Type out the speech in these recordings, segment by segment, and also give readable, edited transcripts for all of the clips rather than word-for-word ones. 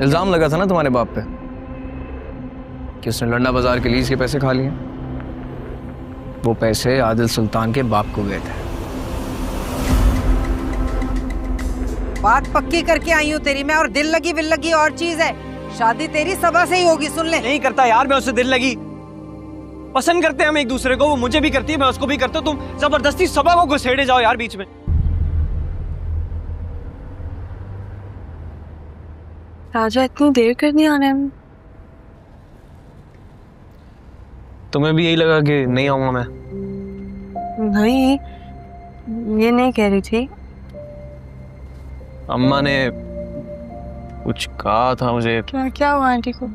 इल्जाम लगा था ना तुम्हारे बाप पे कि उसने लंडा बाजार के लीज के पैसे खा लिए। वो पैसे आदिल सुल्तान के बाप को गए थे। बात पक्की करके आई हूँ तेरी मैं, और दिल लगी विल लगी और चीज है। शादी तेरी सबा से ही होगी, सुन ले। नहीं करता यार मैं उससे दिल लगी। पसंद करते हैं हम एक दूसरे को, वो मुझे भी करती है, मैं उसको भी करता हूँ। तुम जबरदस्ती सबा को घुसेड़े जाओ यार बीच में। राजा इतनी देर करनी आने में? तुम्हें भी यही लगा कि नहीं आऊंगा मैं? नहीं, ये नहीं कह रही थी। अम्मा ने कुछ कहा था मुझे। क्या हुआ आंटी को?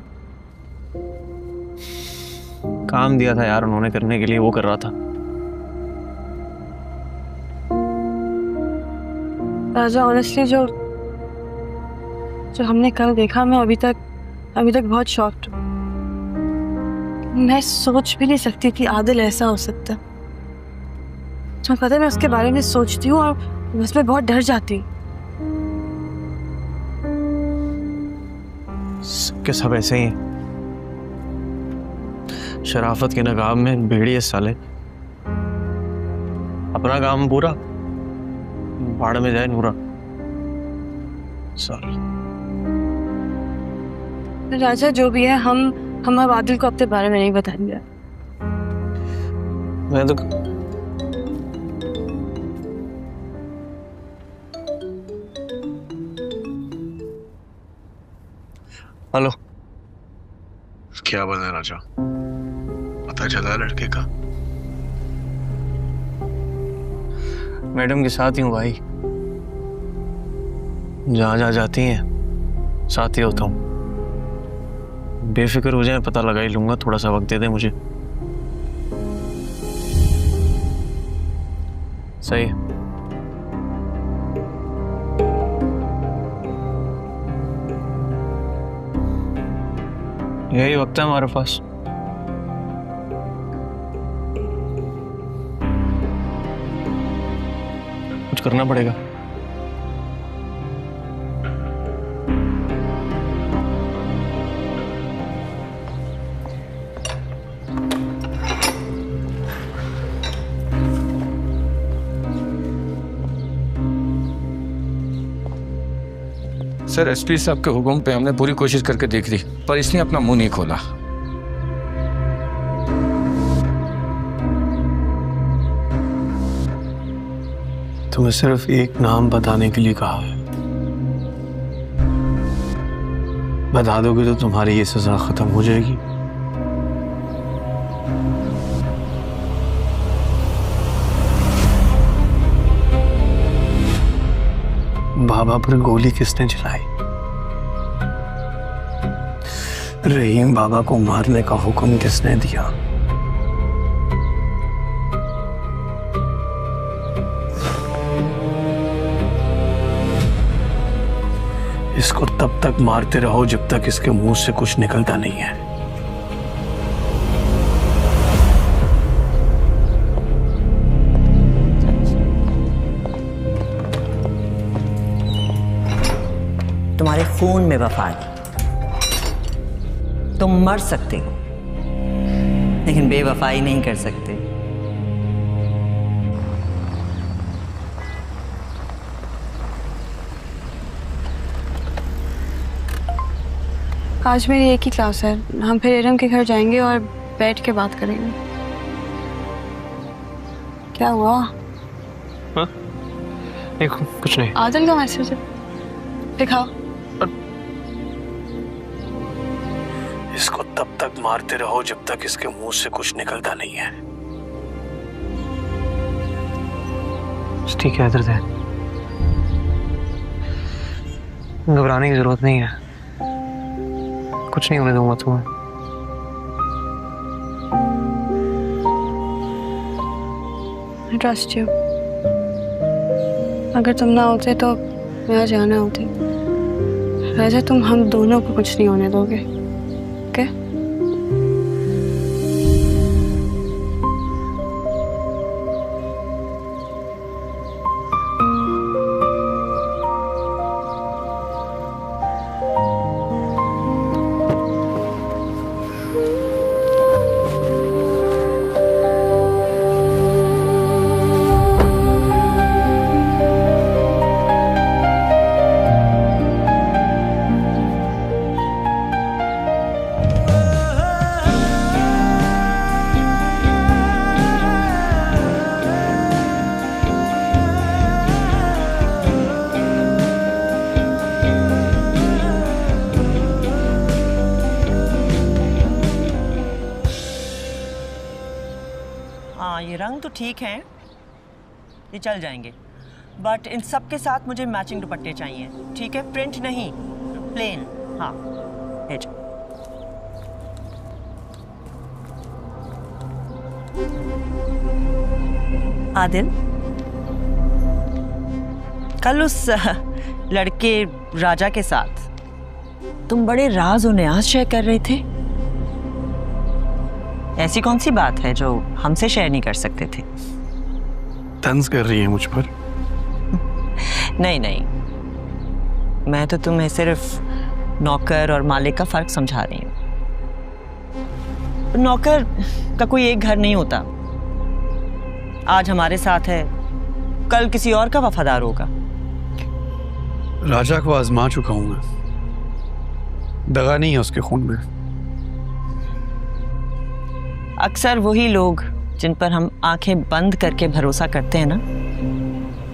काम दिया था यार उन्होंने करने के लिए, वो कर रहा था। राजा ऑनेस्टली जो हमने कल देखा, मैं अभी तक बहुत शॉक्ड हूँ। मैं सोच भी नहीं सकती कि आदिल ऐसा हो सकता। तुम्हें पता है मैं उसके बारे में सोचती हूँ और बस मैं बहुत डर जाती हूँ। सबके सब ऐसे ही हैं। शराफत के नकाब में भेड़िए साले। अपना काम पूरा, भाड़ में जाए नूरा। सॉरी राजा, जो भी है हम अब आदिल को अपने बारे में नहीं बताएंगे। मैं तो हेलो। क्या बना राजा, पता चला लड़के का? मैडम के साथ ही हूँ भाई, जहाँ जाती हैं साथ ही होता हूँ। बेफिक्र हो जाए, पता लगा ही लूंगा। थोड़ा सा वक्त दे दे मुझे। सही है। यही वक्त है हमारे पास। कुछ करना पड़ेगा। सर, एसपी साहब के हुक्म पे हमने पूरी कोशिश करके देख ली, पर इसने अपना मुंह नहीं खोला। तुम्हें सिर्फ एक नाम बताने के लिए कहा है। बता दोगे तो तुम्हारी ये सजा खत्म हो जाएगी। बाबा पर गोली किसने चलाई? रहीम बाबा को मारने का हुक्म किसने दिया? इसको तब तक मारते रहो जब तक इसके मुंह से कुछ निकलता नहीं है। तुम्हारे खून में वफा है। तुम मर सकते हो लेकिन बेवफाई नहीं कर सकते। आज मेरी एक ही क्लास है, हम फिर इरम के घर जाएंगे और बैठ के बात करेंगे। क्या हुआ? हाँ? नहीं, कुछ नहीं। आदिल का मैसेज है, दिखाओ। इसको तब तक मारते रहो जब तक इसके मुंह से कुछ निकलता नहीं है। ठीक है, इधर से। घबराने की जरूरत नहीं है, कुछ नहीं होने दूंगा तुम्हें। I trust you। अगर तुम ना होते तो मैं आज आना होती। राजा, तुम हम दोनों को कुछ नहीं होने दोगे, ओके? हाँ ये रंग तो ठीक है, ये चल जाएंगे, बट इन सब के साथ मुझे मैचिंग दुपट्टे चाहिए, ठीक है? प्रिंट नहीं, प्लेन। हाँ भेजो। आदिल, कल उस लड़के राजा के साथ तुम बड़े राज और न्याज शेयर कर रहे थे, ऐसी कौन सी बात है जो हमसे शेयर नहीं कर सकते थे? तंज कर रही है मुझ पर? नहीं नहीं, मैं तो तुम्हें सिर्फ नौकर और मालिक का फर्क समझा रही हूँ। नौकर का कोई एक घर नहीं होता, आज हमारे साथ है, कल किसी और का वफादार होगा। राजा को आजमा चुका हूं मैं, दगा नहीं है उसके खून में। अक्सर वही लोग जिन पर हम आंखें बंद करके भरोसा करते हैं ना,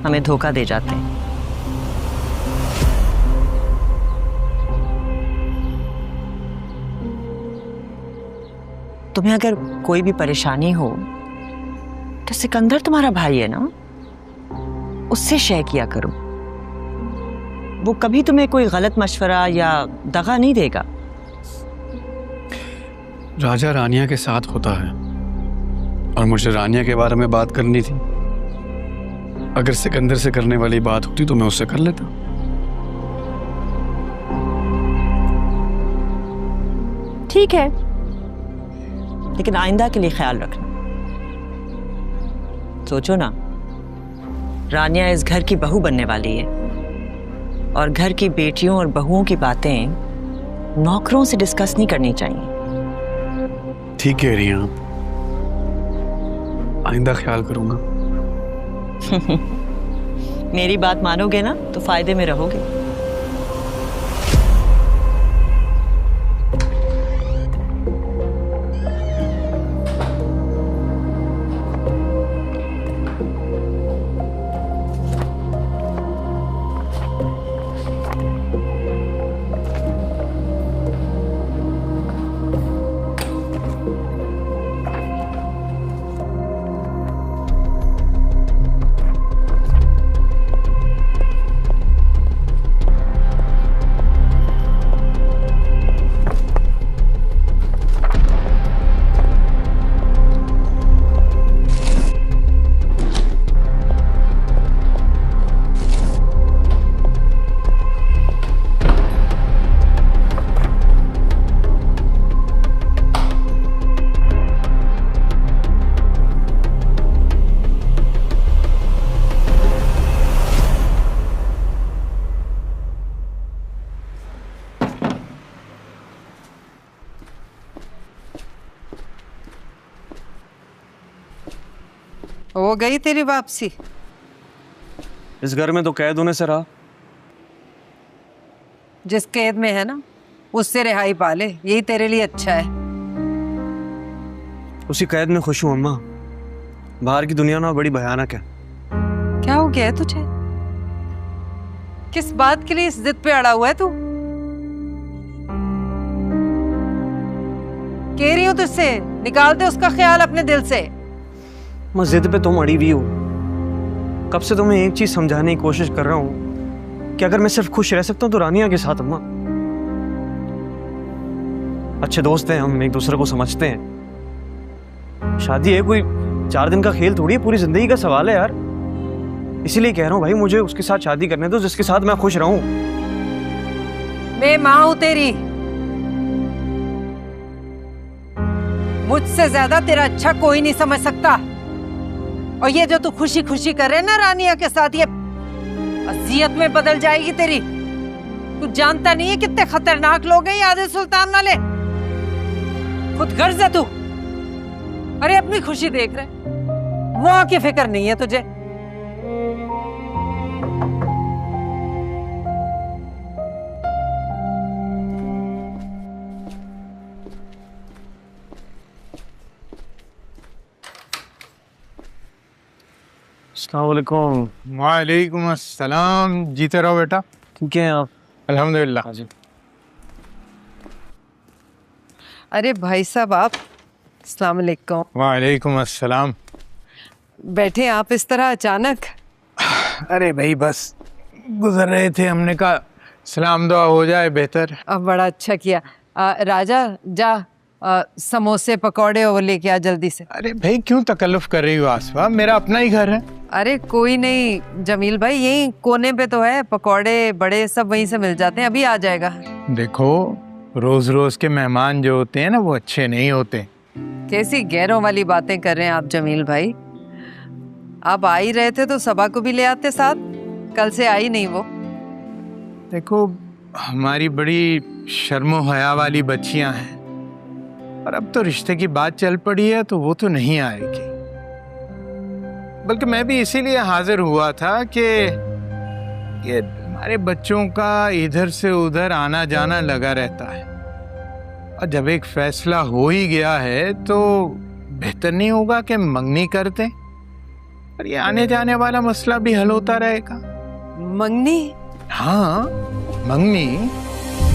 हमें धोखा दे जाते हैं। तुम्हें अगर कोई भी परेशानी हो तो सिकंदर तुम्हारा भाई है ना, उससे शेयर किया करो, वो कभी तुम्हें कोई गलत मशवरा या दगा नहीं देगा। राजा रानिया के साथ होता है और मुझे रानिया के बारे में बात करनी थी। अगर सिकंदर से करने वाली बात होती तो मैं उससे कर लेता। ठीक है, लेकिन आइंदा के लिए ख्याल रखना। सोचो ना, रानिया इस घर की बहू बनने वाली है और घर की बेटियों और बहुओं की बातें नौकरों से डिस्कस नहीं करनी चाहिए। ठीक कह रही हैं आप, आइंदा ख्याल करूंगा। मेरी बात मानोगे ना तो फायदे में रहोगे। हो गई तेरी वापसी? इस घर में तो कैद होने से रहा। जिस कैद में है ना, उससे रिहाई पा ले, यही तेरे लिए अच्छा है। उसी कैद में खुश हूं अम्मा। बाहर की दुनिया ना बड़ी भयानक है। क्या हो गया है तुझे? किस बात के लिए इस जिद पे अड़ा हुआ है तू? कह रही हूं तुझसे, निकाल दे उसका ख्याल अपने दिल से। मैं जिद पे तुम अड़ी हुई हो। कब से तुम्हें एक चीज समझाने की कोशिश कर रहा हूं कि अगर मैं सिर्फ खुश रह सकता हूं तो रानिया के साथ। अम्मा, अच्छे दोस्त हैं हम, एक दूसरे को समझते हैं। शादी है कोई 4 दिन का खेल थोड़ी है, पूरी जिंदगी का सवाल है यार। इसीलिए कह रहा हूं भाई, मुझे उसके साथ शादी करने दो जिसके साथ मैं खुश रहूं। मैं मां हूं तेरी, मुझसे ज्यादा तेरा अच्छा कोई नहीं समझ सकता। और ये जो तू खुशी खुशी कर रहे ना रानिया के साथ, ये अजियत में बदल जाएगी तेरी। तू जानता नहीं है कितने खतरनाक लोग हैं ये आदिल सुल्तान वाले। खुद गर्ज है तू। अरे अपनी खुशी देख रहे, वहां की फिक्र नहीं है तुझे। अस्सलामुअलैकुम। वालेकुम अस्सलाम। जीते रहो बेटा। ठीक है आप? अल्हम्दुलिल्लाह। जी। अरे भाई साहब आप, अस्सलाम वालेकुम। वालेकुम अस्सलाम। बैठे आप इस तरह अचानक? अरे भाई बस गुजर रहे थे, हमने कहा सलाम दुआ हो जाए बेहतर। अब बड़ा अच्छा किया। राजा जा समोसे पकौड़े और लेके आ जल्दी से। अरे भाई क्यों तकल्लुफ कर रही हो आसफा, मेरा अपना ही घर है। अरे कोई नहीं जमील भाई, यही कोने पे तो है, पकौड़े बड़े सब वहीं से मिल जाते हैं, अभी आ जाएगा। देखो रोज रोज के मेहमान जो होते हैं ना वो अच्छे नहीं होते। कैसी गैरों वाली बातें कर रहे हैं आप जमील भाई। आप आ ही रहे थे तो सबा को भी ले आते साथ, कल से आई नहीं वो। देखो हमारी बड़ी शर्मो हया वाली बच्चियां हैं, और अब तो रिश्ते की बात चल पड़ी है तो वो तो नहीं आएगी। बल्कि मैं भी इसीलिए हाजिर हुआ था कि ये हमारे बच्चों का इधर से उधर आना जाना लगा रहता है, और जब एक फैसला हो ही गया है तो बेहतर नहीं होगा कि मंगनी करते, और ये आने जाने वाला मसला भी हल होता रहेगा। मंगनी? हाँ मंगनी।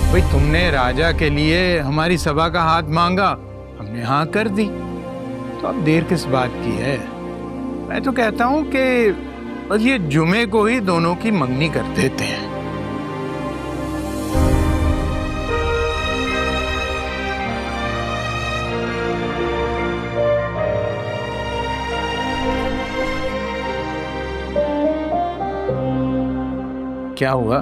भाई तुमने राजा के लिए हमारी सभा का हाथ मांगा, हमने हाँ कर दी, तो अब देर किस बात की है। मैं तो कहता हूँ कि बस ये जुमे को ही दोनों की मंगनी कर देते हैं। क्या हुआ?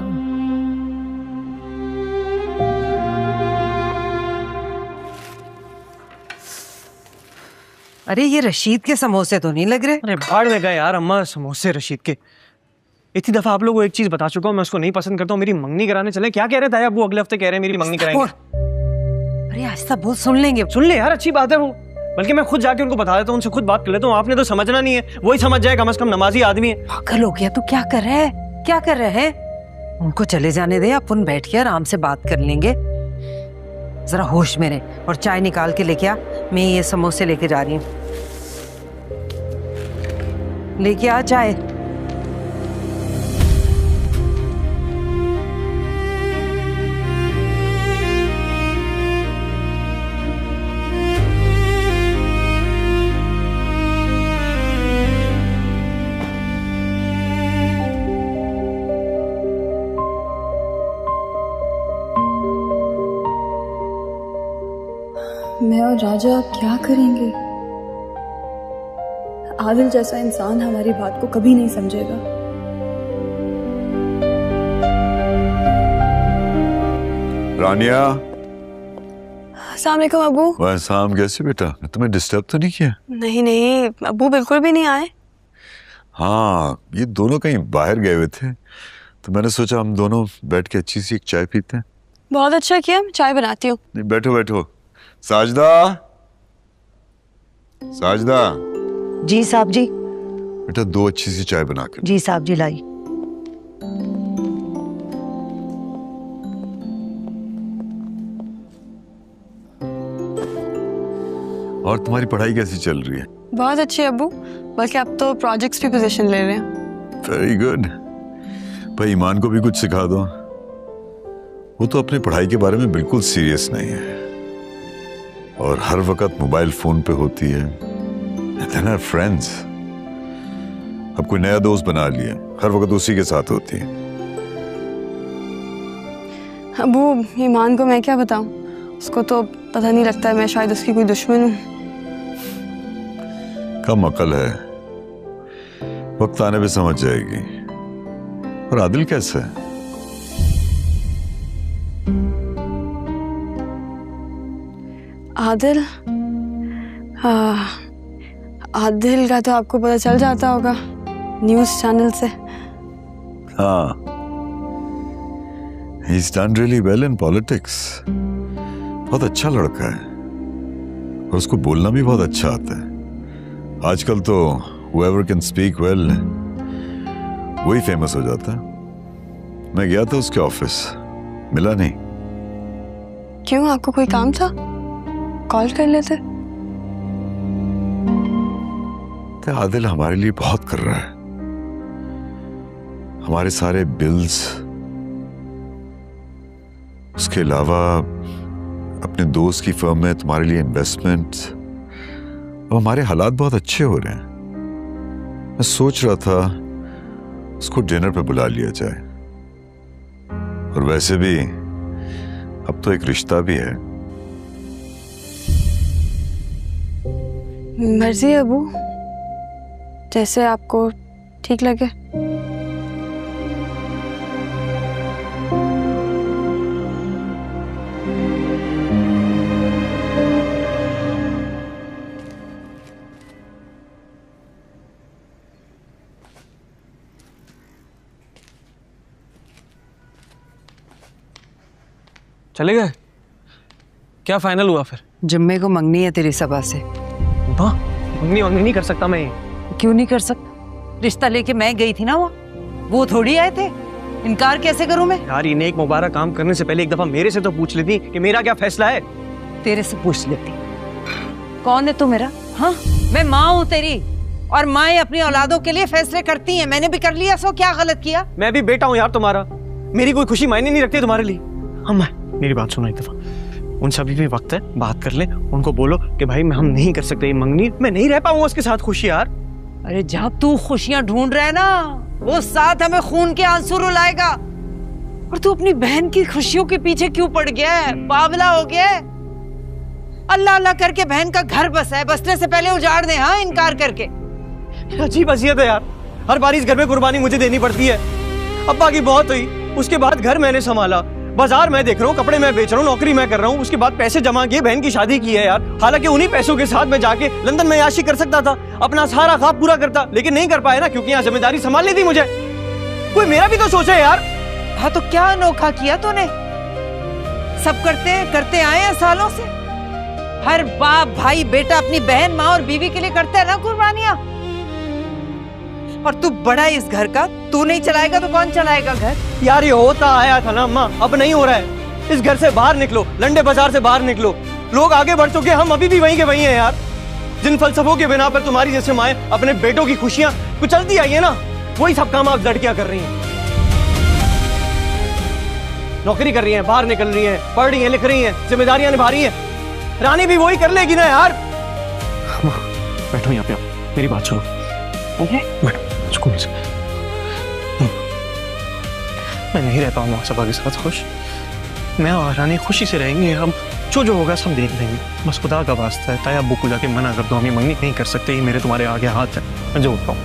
अरे ये रशीद के समोसे तो नहीं लग रहे। अरे भाड़ में गए यार अम्मा समोसे रशीद के। इतनी दफा आप लोगों को एक चीज बता चुका हूँ, मैं उसको नहीं पसंद करता हूँ। मेरी मंगनी कराने चले, क्या कह रहे थे अब वो अगले हफ्ते कह रहे हैं मेरी मंगनी कराएंगे। अरे आहिस्ता बोल, सुन लेंगे। सुन ले यार, अच्छी बात है वो, बल्कि मैं खुद जाके उनको बता देता हूँ, उनसे खुद बात कर लेता हूँ। आपने तो समझना नहीं है, वही समझ जाए, कम से कम नमाजी आदमी है। पागल हो गया, तू क्या कर रहा है, क्या कर रहे हैं? उनको चले जाने दे, अपन बैठ के आराम से बात कर लेंगे। जरा होश में रहे और चाय निकाल के लेके आ, मैं ये समोसे लेके जा रही हूँ। लेके आ चाय। मैं और राजा क्या करेंगे? आदिल जैसा इंसान हमारी बात को कभी नहीं समझेगा। रानिया। अस्सलाम वालेकुम अबू। वालेकुम, कैसे बेटा? तुम्हें डिस्टर्ब तो नहीं किया? नहीं नहीं अबू, बिल्कुल भी नहीं आए। हाँ ये दोनों कहीं बाहर गए हुए थे, तो मैंने सोचा हम दोनों बैठ के अच्छी सी एक चाय पीते हैं। बहुत अच्छा किया, मैं चाय बनाती हूँ। बैठो बैठो। साजदा, साजदा। जी साहब जी। बेटा दो अच्छी सी चाय बना कर। जी साहब जी लाई। और तुम्हारी पढ़ाई कैसी चल रही है? बहुत अच्छी है अबू, बल्कि अब तो प्रोजेक्ट्स भी पोजीशन ले रहे हैं। Very good. भाई ईमान को भी कुछ सिखा दो, वो तो अपनी पढ़ाई के बारे में बिल्कुल सीरियस नहीं है और हर वक्त मोबाइल फोन पे होती है। फ्रेंड्स, अब कोई नया दोस्त बना लिया, हर वक्त उसी के साथ होती है। अबू ईमान को मैं क्या बताऊं, उसको तो पता नहीं लगता है मैं शायद उसकी कोई दुश्मन हूं। कम अकल है, वक्त आने पे समझ जाएगी। और आदिल कैसा है? आदिल? आदिल का तो आपको पता चल जाता होगा न्यूज़ चैनल से। हाँ, he's done really well in politics। बहुत अच्छा लड़का है और उसको बोलना भी बहुत अच्छा आता है। आजकल तो whoever can speak well वही फेमस हो जाता है। मैं गया था उसके ऑफिस, मिला नहीं। क्यों, आपको कोई काम था? कॉल कर लेते। तो आदिल हमारे लिए बहुत कर रहा है, हमारे सारे बिल्स, उसके अलावा अपने दोस्त की फर्म में तुम्हारे लिए इन्वेस्टमेंट, और हमारे हालात बहुत अच्छे हो रहे हैं। मैं सोच रहा था उसको डिनर पे बुला लिया जाए, और वैसे भी अब तो एक रिश्ता भी है। मर्जी है अबू, जैसे आपको ठीक लगे। चले गए? क्या फाइनल हुआ फिर? जुम्मे को मंगनी है तेरी सभा से। माँ, मंगनी नहीं कर सकता मैं ये। क्यों नहीं कर सकता? रिश्ता लेके मैं गई थी ना, वो थोड़ी आए थे। इनकार कैसे करूं मैं? यार ये नेक मुबारक काम करने से पहले एक दफा मेरे से तो पूछ लेती कि मेरा क्या फैसला है। तेरे से पूछ लेती। कौन है तू मेरा? हाँ, मैं माँ हूँ तेरी, और माएं अपनी औलादों के लिए फैसले करती हैं। मैंने भी कर लिया, सो क्या गलत किया? मैं भी बेटा हूँ यार तुम्हारा, मेरी कोई खुशी मायने नहीं रखती तुम्हारे लिए। अम्मा मेरी बात सुनो एक दफा, उनसे अभी भी वक्त है, बात कर ले। उनको बोलो कि भाई हम नहीं कर सकते ये मंगनी, मैं नहीं रह पाऊंगा उसके साथ खुशी यार। अरे जब तू खुशियां ढूंढ रहा है ना, वो साथ हमें खून के आंसू रुलाएगा। और तू अपनी बहन की खुशियों के पीछे क्यों पड़ गया है? बावला हो गया है? अल्लाह अल्लाह करके बहन का घर बसा है, बसने से पहले उजाड़ दे। हाँ, इनकार करके। अजीब अजियत है यार, हर बार इस घर में कुर्बानी मुझे देनी पड़ती है। अब्बा की बहुत हुई, उसके बाद घर मैंने संभाला, बाजार मैं देख रहा हूँ, कपड़े मैं बेच रहा हूँ, नौकरी मैं कर रहा हूँ, उसके बाद पैसे जमा किए, बहन की शादी की है यार। हालांकि उन्हीं पैसों के साथ मैं जाके लंदन में याशी कर सकता था, अपना सारा ख्वाब पूरा करता, लेकिन नहीं कर पाया ना, क्योंकि यहाँ जिम्मेदारी संभालनी थी मुझे। कोई मेरा भी तो सोचे यार। हाँ तो क्या अनोखा किया तूने? सब करते आए हैं सालों से। हर बाप भाई बेटा अपनी बहन माँ और बीवी के लिए करता है ना कुर्बानियां। और तू बड़ा है इस घर का, तू नहीं चलाएगा तो कौन चलाएगा घर? यार ये होता आया था ना अम्मा, अब नहीं हो रहा है। इस घर से बाहर निकलो, लंडे बाजार से बाहर निकलो। लोग आगे बढ़ चुके, हम अभी भी वहीं के वहीं हैं यार। जिन फलसफों के बिना पर तुम्हारी जैसे माएं अपने बेटों की खुशियां कुचलती आई है ना, वही सब काम आप लड़कियां कर रही हैं। नौकरी कर रही हैं, बाहर निकल रही हैं, पढ़ रही हैं, लिख रही हैं, जिम्मेदारियां निभा रही हैं। रानी भी वही कर लेगी ना यार। बैठो यहाँ पे, आप मेरी बात सुनो। बैठो सुकून से। मैं नहीं रह पाऊंगा सबा के साथ खुश। मैं और रानी खुशी से रहेंगे, हम जो होगा सब देख लेंगे। बस खुदा का वास्ता है, ताया अब्बू को जाके मना कर दो, हम ये मंगनी नहीं कर सकते, ये मेरे तुम्हारे आगे हाथ है। मैं जो उठता हूँ।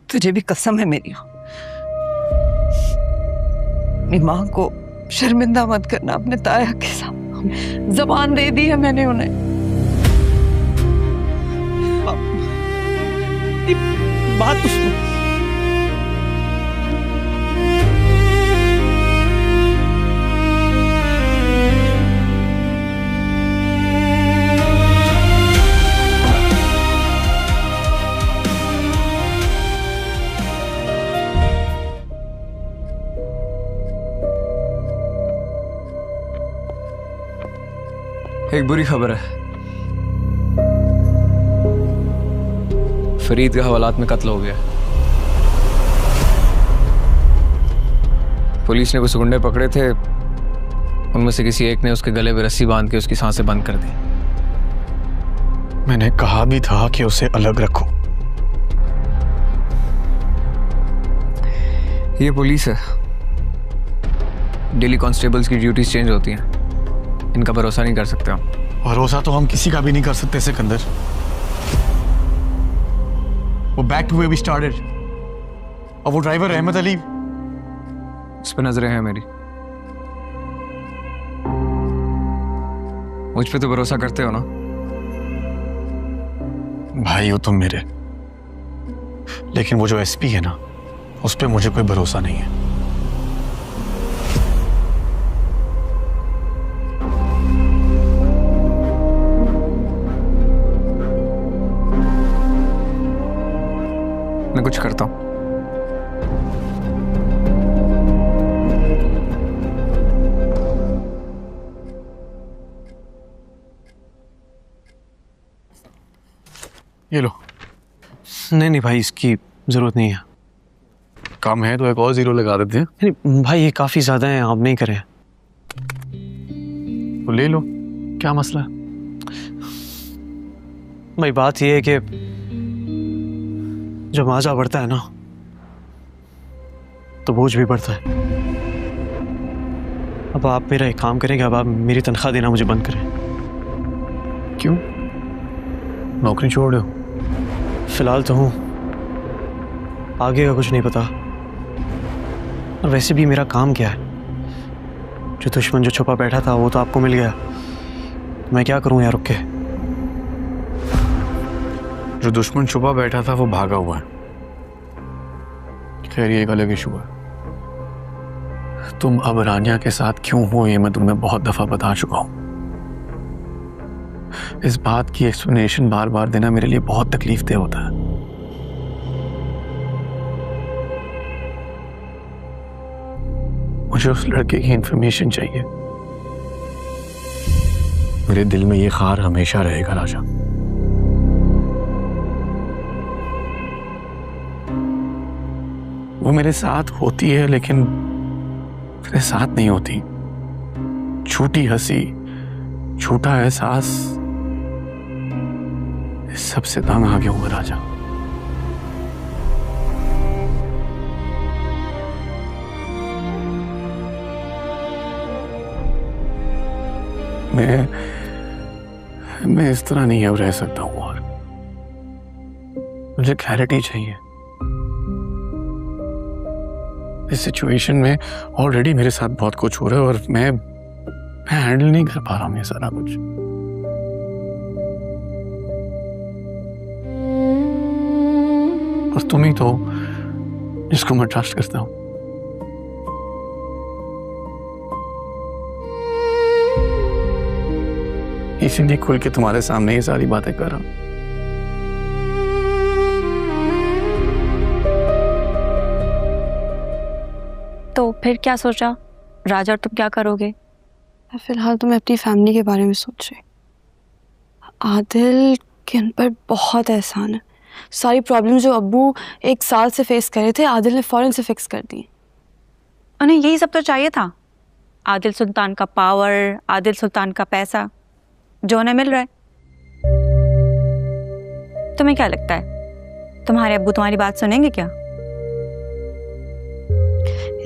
तुझे भी कसम है मेरी, अपनी माँ को शर्मिंदा मत करना अपने ताया के सामने। जबान दे दी है मैंने उन्हें। बात तो सुनो। एक बुरी खबर है, फरीद के हवालात में कत्ल हो गया। पुलिस ने कुछ गुंडे पकड़े थे, उनमें से किसी एक ने उसके गले में रस्सी बांध के उसकी सांसें बंद कर दी। मैंने कहा भी था कि उसे अलग रखो। ये पुलिस है, डेली कांस्टेबल्स की ड्यूटीज चेंज होती हैं, इनका भरोसा नहीं कर सकते हम। भरोसा तो हम किसी का भी नहीं कर सकते सिकंदर। वो back to way we started, और वो ड्राइवर रहमत अली, उस पर नजरें हैं मेरी। मुझ पे तो भरोसा करते हो ना? भाई हो तुम मेरे, लेकिन वो जो एसपी है ना, उस पे मुझे कोई भरोसा नहीं है। मैं कुछ करता हूं। ये लो। नहीं भाई, इसकी जरूरत नहीं है। कम है तो एक और जीरो लगा देते हैं। नहीं भाई, ये काफी ज्यादा है, आप नहीं करें। तो ले लो, क्या मसला है? भाई बात यह है कि जब माजा बढ़ता है ना तो बोझ भी बढ़ता है। अब आप मेरा एक काम करेंगे, अब आप मेरी तनख्वाह देना मुझे बंद करें। क्यों? नौकरी छोड़ दो। फिलहाल तो हूँ, आगे का कुछ नहीं पता। और वैसे भी मेरा काम क्या है? जो दुश्मन जो छुपा बैठा था वो तो आपको मिल गया, मैं क्या करूं यार रुक के? जो दुश्मन छुपा बैठा था वो भागा हुआ है। खैर ये एक अलग इशू है। तुम अब रानिया के साथ क्यों हो ये मैं तुम्हें बहुत दफा बता चुका हूं। इस बात की एक्सप्लेनेशन बार बार देना मेरे लिए बहुत तकलीफ दे होता है। मुझे उस लड़के की इंफॉर्मेशन चाहिए। मेरे दिल में ये खार हमेशा रहेगा राजा। वो मेरे साथ होती है लेकिन मेरे साथ नहीं होती। झूठी हंसी, झूठा एहसास, इस सबसे तंग आ गया हूं राजा। मैं इस तरह नहीं अब रह सकता हूं और मुझे क्लैरिटी चाहिए। इस सिचुएशन में ऑलरेडी मेरे साथ बहुत कुछ हो रहा है और मैं हैंडल नहीं कर पा रहा हूं ये सारा कुछ। और तुम ही तो जिसको मैं ट्रस्ट करता हूं। इसीलिए खुल के तुम्हारे सामने ये सारी बातें कर रहा हूं। तो फिर क्या सोचा राजा, और तुम क्या करोगे? फिलहाल तो मैं अपनी फैमिली के बारे में सोच रही। आदिल के उन पर बहुत एहसान है। सारी प्रॉब्लम जो अब्बू 1 साल से फेस कर रहे थे आदिल ने फौरन से फिक्स कर दी। उन्हें यही सब तो चाहिए था। आदिल सुल्तान का पावर, आदिल सुल्तान का पैसा जो उन्हें मिल रहा है। तुम्हें क्या लगता है तुम्हारे अब्बू तुम्हारी बात सुनेंगे क्या?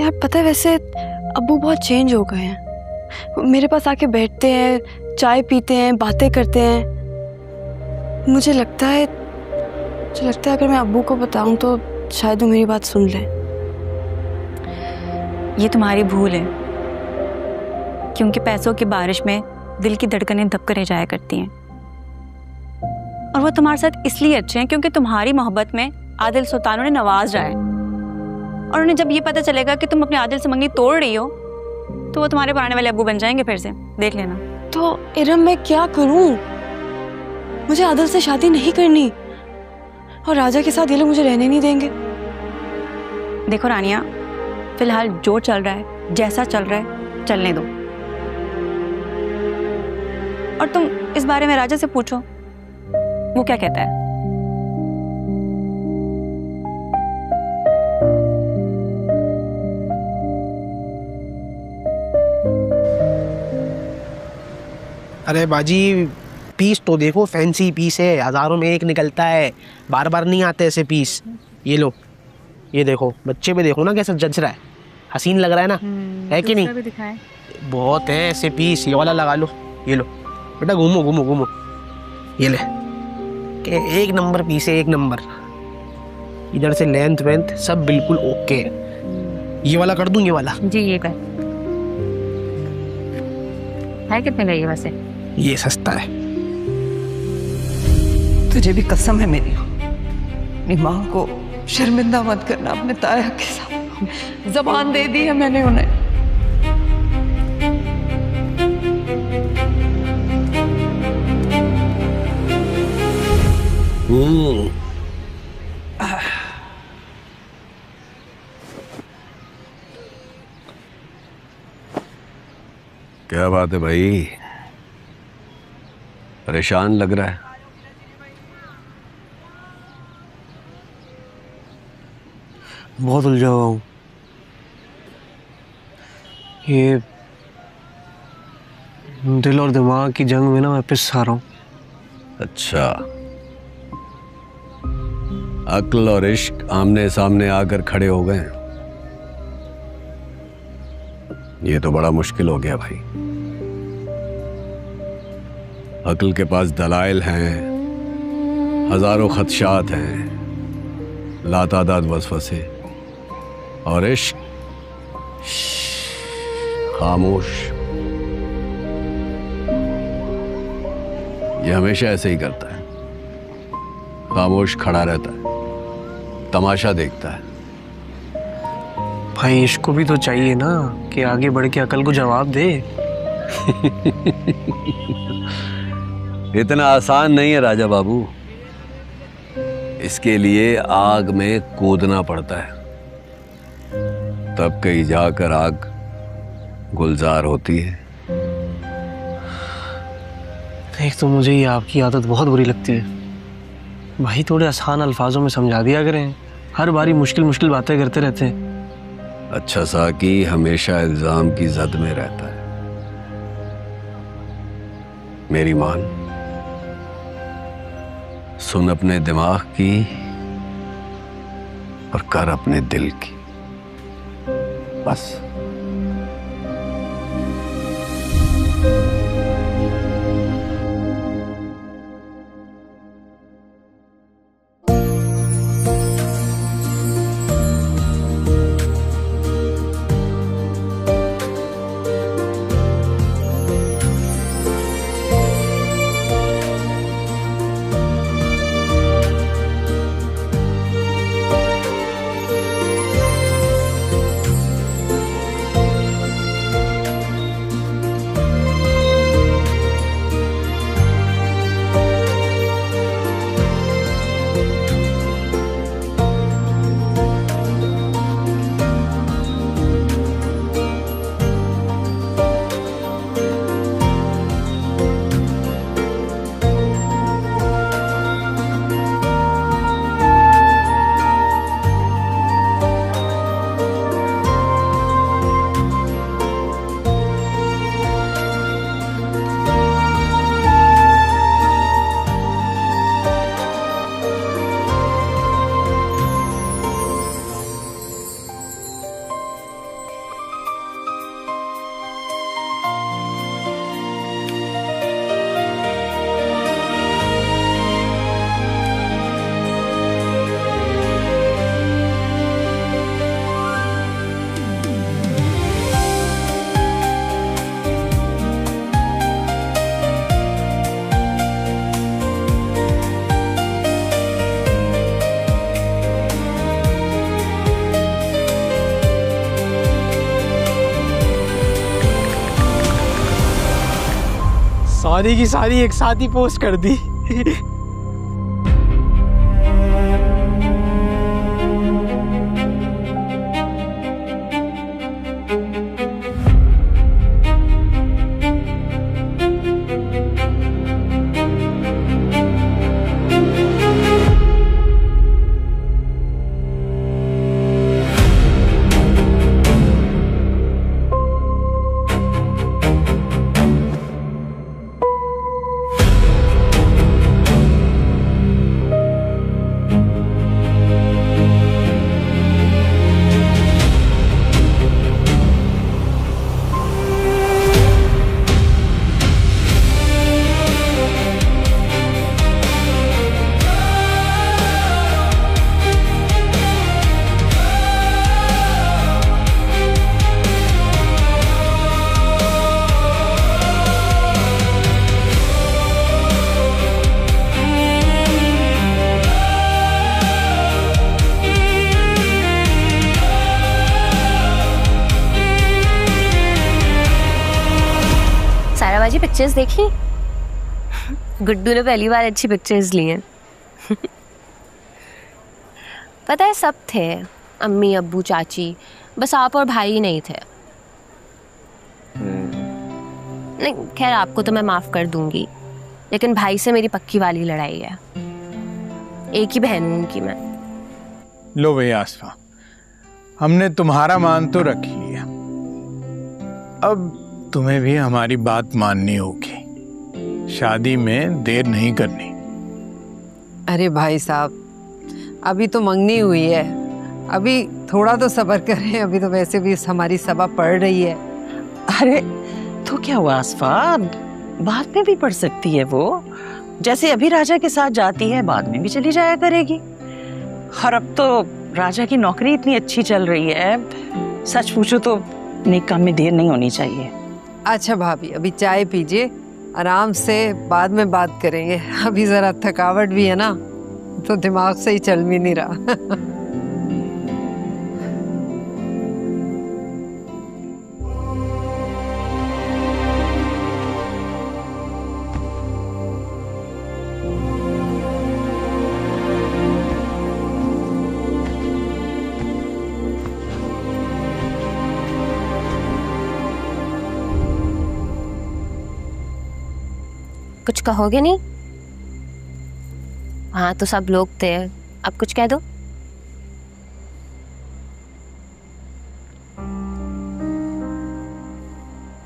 यार पता है वैसे अब्बू बहुत चेंज हो गए हैं। मेरे पास आके बैठते हैं, चाय पीते हैं, बातें करते हैं। मुझे लगता है अगर मैं अब्बू को बताऊं तो शायद वो मेरी बात सुन लें। ये तुम्हारी भूल है, क्योंकि पैसों की बारिश में दिल की धड़कनें धपकने जाया करती हैं। और वो तुम्हारे साथ इसलिए अच्छे हैं क्योंकि तुम्हारी मोहब्बत में आदिल सुल्तान उन्हें नवाज रहा है। और उन्हें जब ये पता चलेगा कि तुम अपने आदिल से मंगनी तोड़ रही हो तो वो तुम्हारे पुराने वाले अब्बू बन जाएंगे फिर से, देख लेना। तो इरम मैं क्या करूं? मुझे आदिल से शादी नहीं करनी और राजा के साथ ये लोग मुझे रहने नहीं देंगे। देखो रानिया, फिलहाल जो चल रहा है, जैसा चल रहा है, चलने दो। और तुम इस बारे में राजा से पूछो वो क्या कहता है। अरे बाजी, पीस तो देखो, फैंसी पीस है, हजारों में एक निकलता है, बार बार नहीं आते ऐसे पीस। ये लो, ये देखो, बच्चे पे देखो ना कैसा जच रहा है, हसीन लग रहा है ना, है कि नहीं? बहुत है ऐसे पीस, ये वाला लगा लो, ये लो बेटा, घूमो घूमो घूमो, ये ले के एक नंबर पीस है, एक नंबर। इधर से लेंथ वेंथ सब बिल्कुल ओके है। ये वाला कर दूं, ये वाला जी, ये कर। है कितने का ये वैसे? ये सस्ता है। तुझे भी कसम है मेरी, अपनी माँ को शर्मिंदा मत करना अपने ताया के साथ। जबान दे दी है मैंने उन्हें। क्या बात है भाई, परेशान लग रहा है। बहुत उलझा हुआ हूँ। दिल और दिमाग की जंग में ना मैं पिस रहा हूँ। अच्छा, अक्ल और इश्क आमने सामने आकर खड़े हो गए। ये तो बड़ा मुश्किल हो गया भाई। अक्ल के पास दलाइल हैं, हजारों खदशात हैं, लातादाद वसवसे, और इश्क खामोश। ये हमेशा ऐसे ही करता है, खामोश खड़ा रहता है, तमाशा देखता है। भाई इश्क को भी तो चाहिए ना कि आगे बढ़ के अकल को जवाब दे। इतना आसान नहीं है राजा बाबू, इसके लिए आग में कूदना पड़ता है, तब कहीं जाकर आग गुलजार होती है। एक तो मुझे ये आपकी आदत बहुत बुरी लगती है भाई, थोड़े आसान अल्फाजों में समझा दिया करें, हर बारी मुश्किल मुश्किल बातें करते रहते हैं। अच्छा साकी हमेशा इल्जाम की जद में रहता है। मेरी मान, सुन अपने दिमाग की और कर अपने दिल की, बस। सारी की सारी एक साथ ही पोस्ट कर दी। साराबाजी पिक्चर्स देखी? गुड्डू ने पहली बार अच्छी पिक्चर्स ली हैं। पता है सब थे, अम्मी अब्बू चाची, बस आप और भाई ही नहीं थे। नहीं खैर आपको तो मैं माफ कर दूंगी, लेकिन भाई से मेरी पक्की वाली लड़ाई है। एक ही बहन हूं उनकी मैं। लो भैया आसफा, हमने तुम्हारा मान तो रख लिया, अब तुम्हें भी हमारी बात माननी होगी। शादी में देर नहीं करनी। अरे भाई साहब, अभी तो मंगनी हुई है, अभी थोड़ा तो सब्र करें। अभी तो वैसे भी हमारी सभा पढ़ रही है। अरे तो क्या हुआ आसफा, बाद में भी पढ़ सकती है वो। जैसे अभी राजा के साथ जाती है, बाद में भी चली जाया करेगी। और अब तो राजा की नौकरी इतनी अच्छी चल रही है, सच पूछो तो नेक काम में देर नहीं होनी चाहिए। अच्छा भाभी, अभी चाय पीजिए, आराम से बाद में बात करेंगे। अभी जरा थकावट भी है ना, तो दिमाग से ही चल भी नहीं रहा। कुछ कहोगे नहीं? हाँ तो सब लोग थे, अब कुछ कह दो।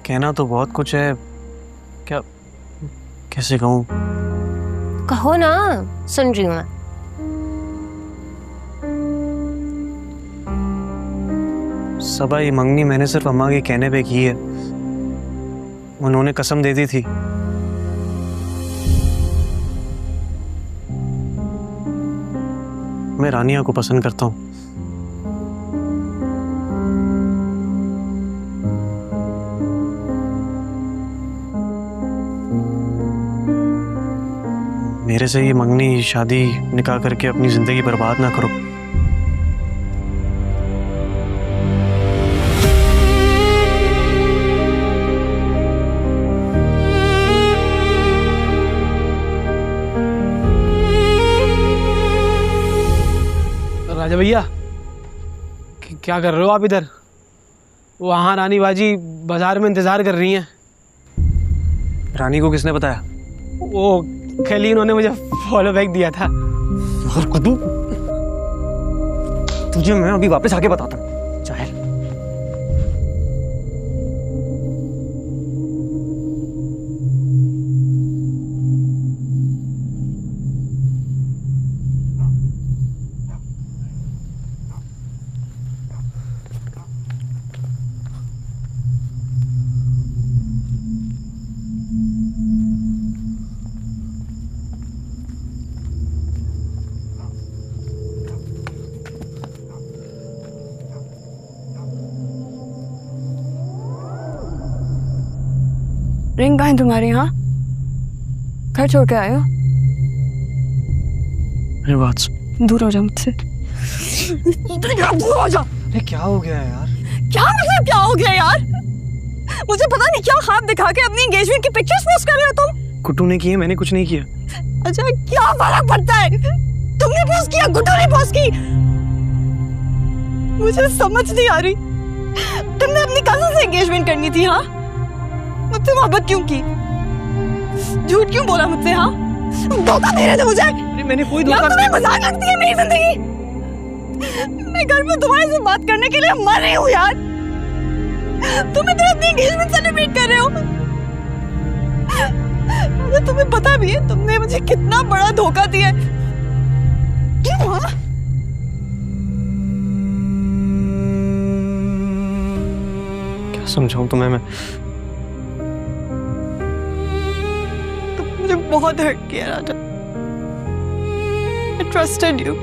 कहना तो बहुत कुछ है, क्या कैसे कहूँ? कहो ना, सुन रही हूँ मैं। सबा, ये मंगनी मैंने सिर्फ अम्मा के कहने पे की है। उन्होंने कसम दे दी थी। मैं रानिया को पसंद करता हूँ। मेरे से ये मंगनी शादी निकाह करके अपनी जिंदगी बर्बाद ना करो। राजा भैया, क्या कर रहे हो आप इधर? वहाँ रानी बाजी बाजार में इंतजार कर रही हैं। रानी को किसने बताया? वो कल ही उन्होंने मुझे फॉलो बैक दिया था। और कुदू, तुझे मैं अभी वापस आके बताता हूँ। चाहे रिंग कहाँ है तुम्हारे यहाँ? घर छोड़ के आए हो? मेरी बात सुन। दूर हो जा मुझसे। दूर हो जा। अरे क्या हो गया यार? क्या मतलब क्या हो गया यार? मुझे पता नहीं क्या ख्वाब दिखा के अपनी एंगेजमेंट की पिक्चर्स पोस्ट कर रहे हो तुम। गुड्डू ने की है, मैंने कुछ नहीं किया। अच्छा, क्या फर्क पड़ता है? तुमने पोस्ट किया, गुड्डू ने पोस्ट की। मुझे समझ नहीं आ रही, तुमने अपनी कजिन से एंगेजमेंट करनी थी। हाँ, मुझसे मोहब्बत क्यों की? झूठ क्यों बोला मुझसे? हाँ, धोखा दे रहे थे मुझे। अरे मैंने कोई धोखा नहीं। तुम्हें मजाक लगती है मेरी जिंदगी? मैं घर में तुम्हारे से बात करने के लिए मर रही हूँ यार। तुम इधर अपनी एंगेजमेंट सेलिब्रेट कर रहे हो। अरे तुम्हें पता भी है तुमने मुझे कितना बड़ा धोखा दिया है। क्यों? हाँ, क्या समझाऊं तुम्हें मैं? मुझे बहुत हर्ट किया राजा। I trusted you.